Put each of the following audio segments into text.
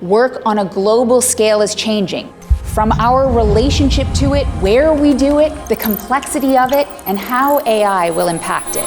Work on a global scale is changing. From our relationship to it, where we do it, the complexity of it, and how AI will impact it.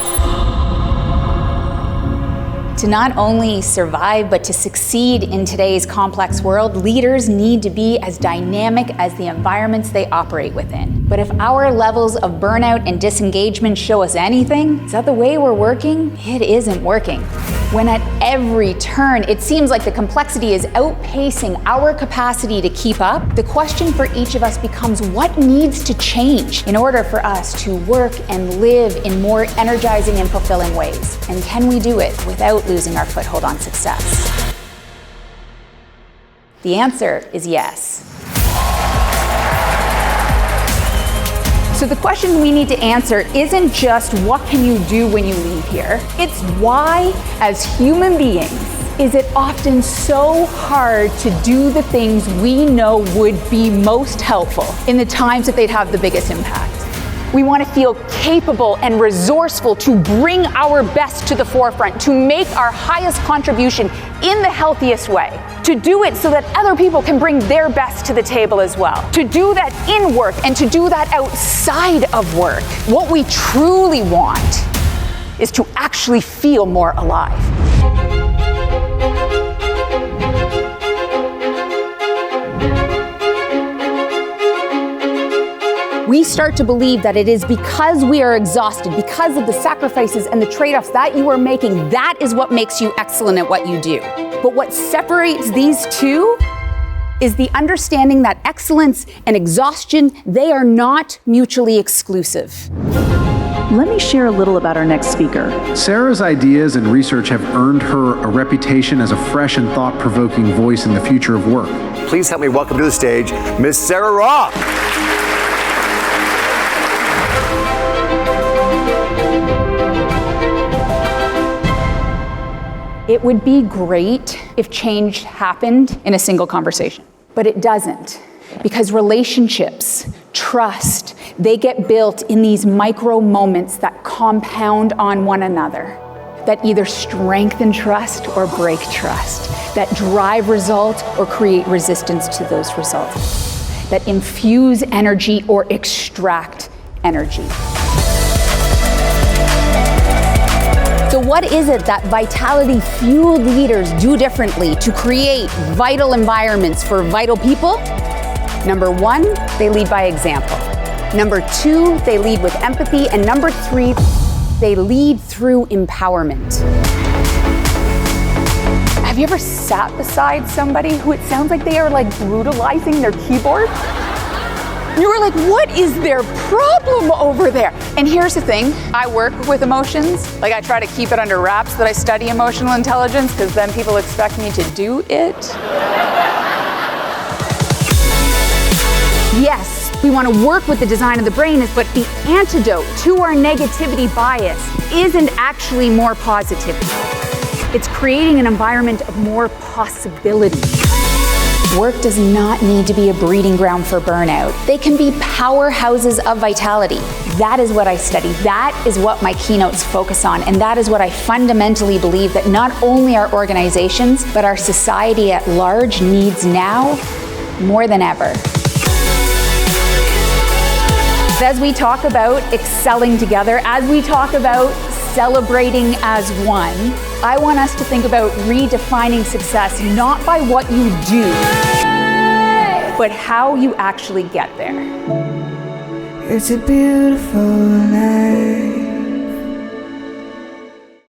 To not only survive, but to succeed in today's complex world, leaders need to be as dynamic as the environments they operate within. But if our levels of burnout and disengagement show us anything, is that the way we're working? It isn't working. When at every turn, it seems like the complexity is outpacing our capacity to keep up, the question for each of us becomes what needs to change in order for us to work and live in more energizing and fulfilling ways? And can we do it without losing our foothold on success? The answer is yes. So the question we need to answer isn't just what can you do when you leave here? It's why, as human beings, is it often so hard to do the things we know would be most helpful in the times that they'd have the biggest impact? We want to feel capable and resourceful to bring our best to the forefront, to make our highest contribution in the healthiest way, to do it so that other people can bring their best to the table as well, to do that in work and to do that outside of work. What we truly want is to actually feel more alive. We start to believe that it is because we are exhausted, because of the sacrifices and the trade-offs that you are making, that is what makes you excellent at what you do. But what separates these two is the understanding that excellence and exhaustion, they are not mutually exclusive. Let me share a little about our next speaker. Sara's ideas and research have earned her a reputation as a fresh and thought-provoking voice in the future of work. Please help me welcome to the stage, Miss Sara Ross. It would be great if change happened in a single conversation, but it doesn't, because relationships, trust, they get built in these micro moments that compound on one another, that either strengthen trust or break trust, that drive results or create resistance to those results, that infuse energy or extract energy. So what is it that vitality-fueled leaders do differently to create vital environments for vital people? Number one, they lead by example. Number two, they lead with empathy. And number three, they lead through empowerment. Have you ever sat beside somebody who it sounds like they are like brutalizing their keyboard? You were like, what is their problem over there? And here's the thing, I work with emotions. Like I try to keep it under wraps that I study emotional intelligence because then people expect me to do it. Yes, we want to work with the design of the brain, but the antidote to our negativity bias isn't actually more positivity. It's creating an environment of more possibility. Work does not need to be a breeding ground for burnout. They can be powerhouses of vitality. That is what I study. That is what my keynotes focus on. And that is what I fundamentally believe that not only our organizations, but our society at large needs now more than ever. As we talk about excelling together, as we talk about celebrating as one, I want us to think about redefining success not by what you do, but how you actually get there. It's a beautiful night.